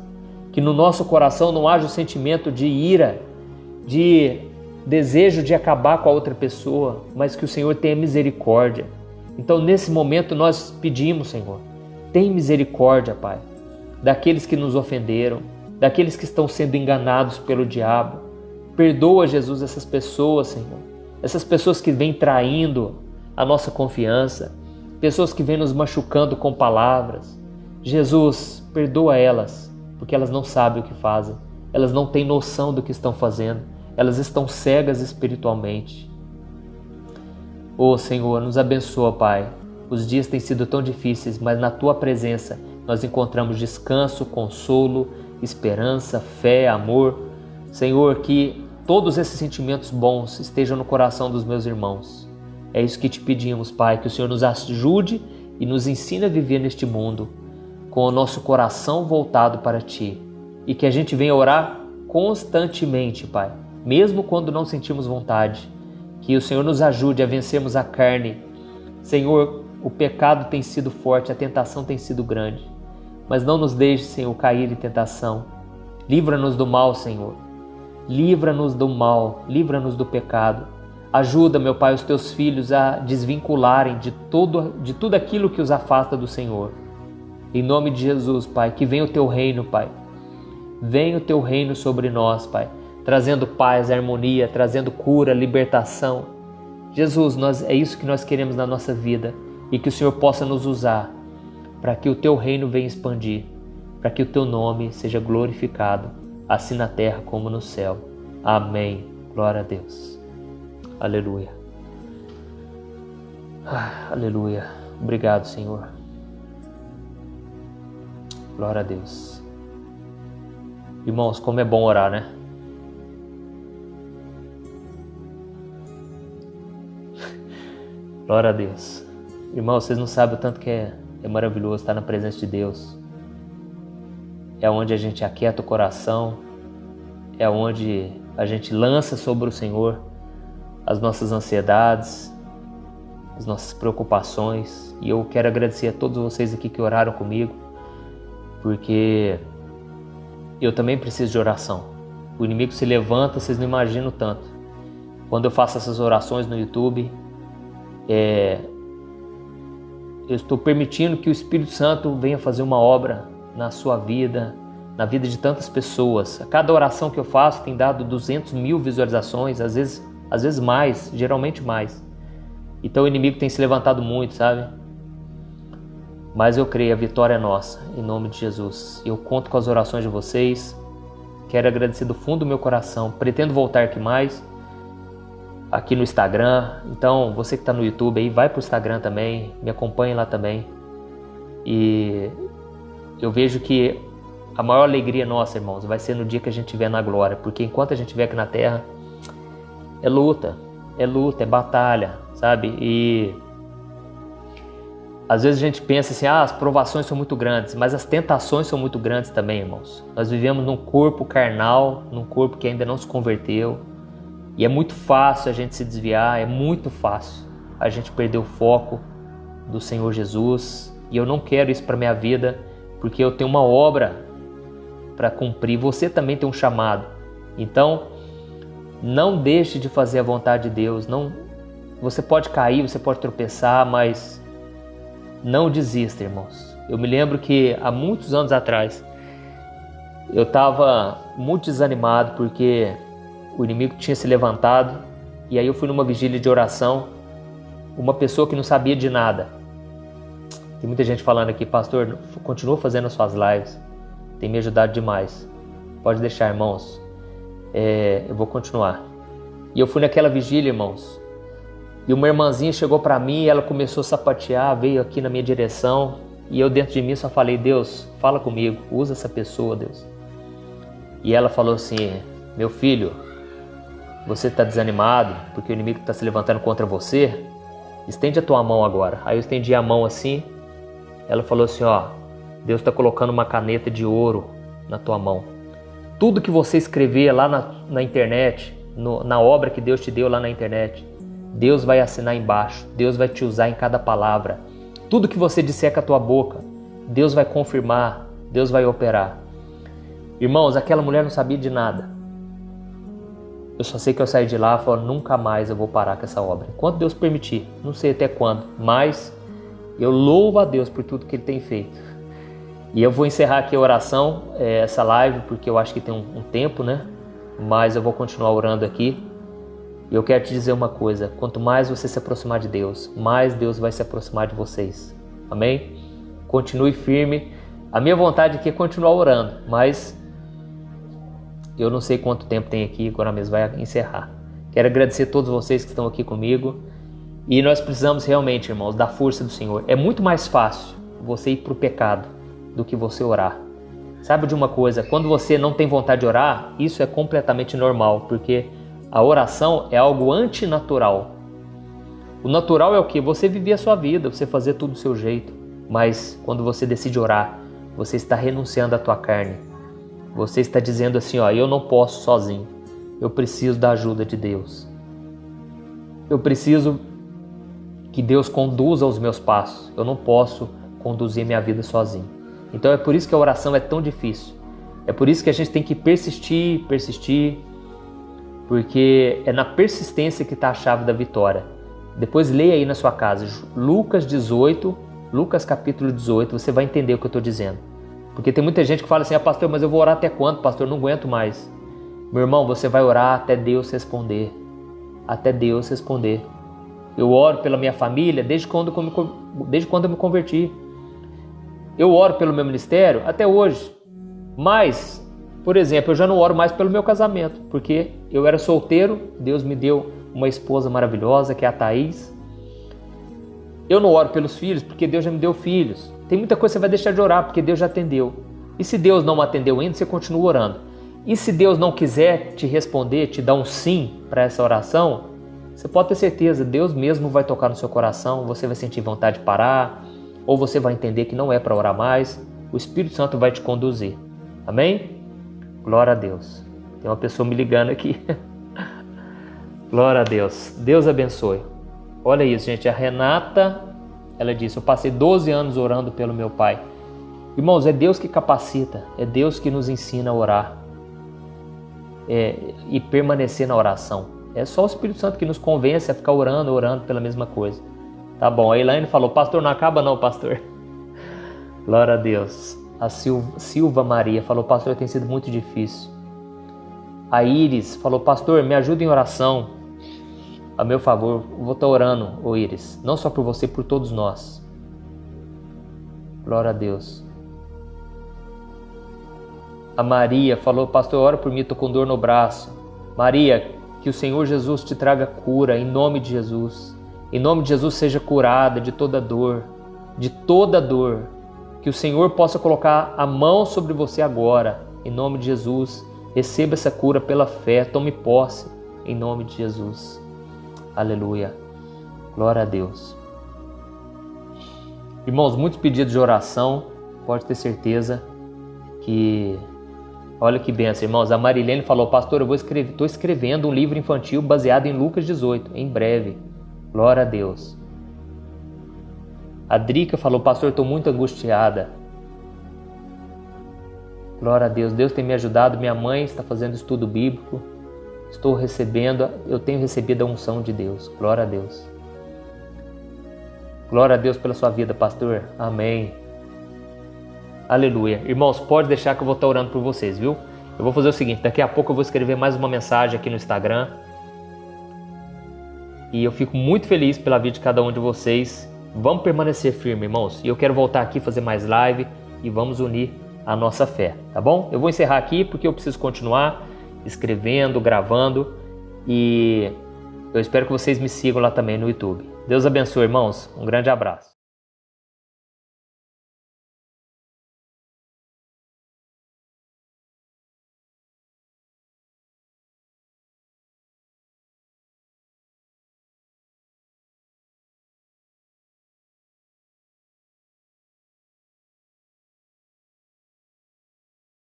Que no nosso coração não haja o sentimento de ira, de desejo de acabar com a outra pessoa, mas que o Senhor tenha misericórdia. Então, nesse momento, nós pedimos, Senhor, tem misericórdia, Pai, daqueles que nos ofenderam, daqueles que estão sendo enganados pelo diabo. Perdoa, Jesus, essas pessoas, Senhor, essas pessoas que vêm traindo a nossa confiança, pessoas que vêm nos machucando com palavras. Jesus, perdoa elas, porque elas não sabem o que fazem, elas não têm noção do que estão fazendo. Elas estão cegas espiritualmente. Oh Senhor, nos abençoa, Pai. Os dias têm sido tão difíceis, mas na Tua presença nós encontramos descanso, consolo, esperança, fé, amor. Senhor, que todos esses sentimentos bons estejam no coração dos meus irmãos. É isso que te pedimos, Pai, que o Senhor nos ajude e nos ensine a viver neste mundo com o nosso coração voltado para Ti. E que a gente venha orar constantemente, Pai. Mesmo quando não sentimos vontade, que o Senhor nos ajude a vencermos a carne. Senhor, o pecado tem sido forte, a tentação tem sido grande, mas não nos deixe, Senhor, cair em tentação. Livra-nos do mal, Senhor. Livra-nos do mal, livra-nos do pecado. Ajuda, meu Pai, os teus filhos a desvincularem de tudo aquilo que os afasta do Senhor. Em nome de Jesus, Pai, que venha o teu reino, Pai. Venha o teu reino sobre nós, Pai, trazendo paz, harmonia, trazendo cura, libertação. Jesus, é isso que nós queremos na nossa vida e que o Senhor possa nos usar para que o Teu reino venha expandir, para que o Teu nome seja glorificado, assim na terra como no céu. Amém. Glória a Deus. Aleluia. Aleluia. Obrigado, Senhor. Glória a Deus. Irmãos, como é bom orar, né? Glória a Deus. Irmãos, vocês não sabem o tanto que é maravilhoso estar na presença de Deus. É onde a gente aquieta o coração, é onde a gente lança sobre o Senhor as nossas ansiedades, as nossas preocupações. E eu quero agradecer a todos vocês aqui que oraram comigo, porque eu também preciso de oração. O inimigo se levanta, vocês não imaginam o tanto. Quando eu faço essas orações no YouTube, eu estou permitindo que o Espírito Santo venha fazer uma obra na sua vida, na vida de tantas pessoas. A cada oração que eu faço tem dado 200 mil visualizações, às vezes mais, geralmente mais. Então o inimigo tem se levantado muito, sabe? Mas eu creio, a vitória é nossa, em nome de Jesus. Eu conto com as orações de vocês. Quero agradecer do fundo do meu coração. Pretendo voltar aqui no Instagram. Então, você que está no YouTube aí, vai para o Instagram também. Me acompanhe lá também. E eu vejo que a maior alegria nossa, irmãos, vai ser no dia que a gente estiver na glória. Porque enquanto a gente estiver aqui na terra, é luta, é batalha, sabe? E às vezes a gente pensa assim, as provações são muito grandes, mas as tentações são muito grandes também, irmãos. Nós vivemos num corpo carnal, num corpo que ainda não se converteu. E é muito fácil a gente se desviar, é muito fácil a gente perder o foco do Senhor Jesus. E eu não quero isso para minha vida, porque eu tenho uma obra para cumprir. Você também tem um chamado. Então, não deixe de fazer a vontade de Deus. Não, você pode cair, você pode tropeçar, mas não desista, irmãos. Eu me lembro que há muitos anos atrás eu estava muito desanimado porque o inimigo tinha se levantado, e aí eu fui numa vigília de oração. Uma pessoa que não sabia de nada. Tem muita gente falando aqui, pastor, continua fazendo as suas lives, tem me ajudado demais. Pode deixar, irmãos, eu vou continuar. E eu fui naquela vigília, irmãos, e uma irmãzinha chegou para mim e ela começou a sapatear, veio aqui na minha direção, e eu dentro de mim só falei, Deus, fala comigo, usa essa pessoa, Deus. E ela falou assim, meu filho, você está desanimado porque o inimigo está se levantando contra você? Estende a tua mão agora. Aí eu estendi a mão assim, ela falou assim, Deus está colocando uma caneta de ouro na tua mão. Tudo que você escrever lá na internet, na obra que Deus te deu lá na internet, Deus vai assinar embaixo, Deus vai te usar em cada palavra. Tudo que você disser com a tua boca, Deus vai confirmar, Deus vai operar. Irmãos, aquela mulher não sabia de nada. Eu só sei que eu saí de lá e falei, nunca mais eu vou parar com essa obra. Enquanto Deus permitir, não sei até quando, mas eu louvo a Deus por tudo que Ele tem feito. E eu vou encerrar aqui a oração, essa live, porque eu acho que tem um tempo, né? Mas eu vou continuar orando aqui. E eu quero te dizer uma coisa, quanto mais você se aproximar de Deus, mais Deus vai se aproximar de vocês. Amém? Continue firme. A minha vontade aqui é continuar orando, mas eu não sei quanto tempo tem aqui, agora mesmo vai encerrar. Quero agradecer a todos vocês que estão aqui comigo. E nós precisamos realmente, irmãos, da força do Senhor. É muito mais fácil você ir para o pecado do que você orar. Sabe de uma coisa? Quando você não tem vontade de orar, isso é completamente normal, porque a oração é algo antinatural. O natural é o quê? Você viver a sua vida, você fazer tudo do seu jeito. Mas quando você decide orar, você está renunciando à tua carne. Você está dizendo assim, eu não posso sozinho. Eu preciso da ajuda de Deus. Eu preciso que Deus conduza os meus passos. Eu não posso conduzir minha vida sozinho. Então é por isso que a oração é tão difícil. É por isso que a gente tem que persistir, porque é na persistência que está a chave da vitória. Depois leia aí na sua casa, Lucas capítulo 18, você vai entender o que eu estou dizendo. Porque tem muita gente que fala assim, pastor, mas eu vou orar até quando, pastor? Eu não aguento mais. Meu irmão, você vai orar até Deus responder. Até Deus responder. Eu oro pela minha família desde quando eu me converti. Eu oro pelo meu ministério até hoje. Mas, por exemplo, eu já não oro mais pelo meu casamento, porque eu era solteiro, Deus me deu uma esposa maravilhosa, que é a Thaís. Eu não oro pelos filhos, porque Deus já me deu filhos. Tem muita coisa que você vai deixar de orar, porque Deus já atendeu. E se Deus não atendeu ainda, você continua orando. E se Deus não quiser te responder, te dar um sim para essa oração, você pode ter certeza, Deus mesmo vai tocar no seu coração, você vai sentir vontade de parar, ou você vai entender que não é para orar mais, o Espírito Santo vai te conduzir. Amém? Glória a Deus. Tem uma pessoa me ligando aqui. Glória a Deus. Deus abençoe. Olha isso, gente. A Renata, ela disse, eu passei 12 anos orando pelo meu pai. Irmãos, é Deus que capacita, é Deus que nos ensina a orar e permanecer na oração. É só o Espírito Santo que nos convence a ficar orando pela mesma coisa. Tá bom, a Elaine falou, pastor, não acaba não, pastor. Glória a Deus. A Silva Maria falou, pastor, tem sido muito difícil. A Iris falou, pastor, me ajuda em oração. A meu favor, vou estar orando, ô Iris. Não só por você, por todos nós. Glória a Deus. A Maria falou, pastor, ora por mim, estou com dor no braço. Maria, que o Senhor Jesus te traga cura, em nome de Jesus. Em nome de Jesus, seja curada de toda dor, de toda dor. Que o Senhor possa colocar a mão sobre você agora, em nome de Jesus. Receba essa cura pela fé, tome posse, em nome de Jesus. Aleluia. Glória a Deus. Irmãos, muitos pedidos de oração, pode ter certeza que... Olha que benção, irmãos. A Marilene falou, pastor, estou escrevendo um livro infantil baseado em Lucas 18, em breve. Glória a Deus. A Drica falou, pastor, estou muito angustiada. Glória a Deus. Deus tem me ajudado. Minha mãe está fazendo estudo bíblico. Eu tenho recebido a unção de Deus. Glória a Deus. Glória a Deus pela sua vida, pastor. Amém. Aleluia. Irmãos, pode deixar que eu vou estar orando por vocês, viu? Eu vou fazer o seguinte, daqui a pouco eu vou escrever mais uma mensagem aqui no Instagram. E eu fico muito feliz pela vida de cada um de vocês. Vamos permanecer firme, irmãos. E eu quero voltar aqui fazer mais live e vamos unir a nossa fé, tá bom? Eu vou encerrar aqui porque eu preciso continuar escrevendo, gravando. E eu espero que vocês me sigam lá também no YouTube. Deus abençoe, irmãos. Um grande abraço.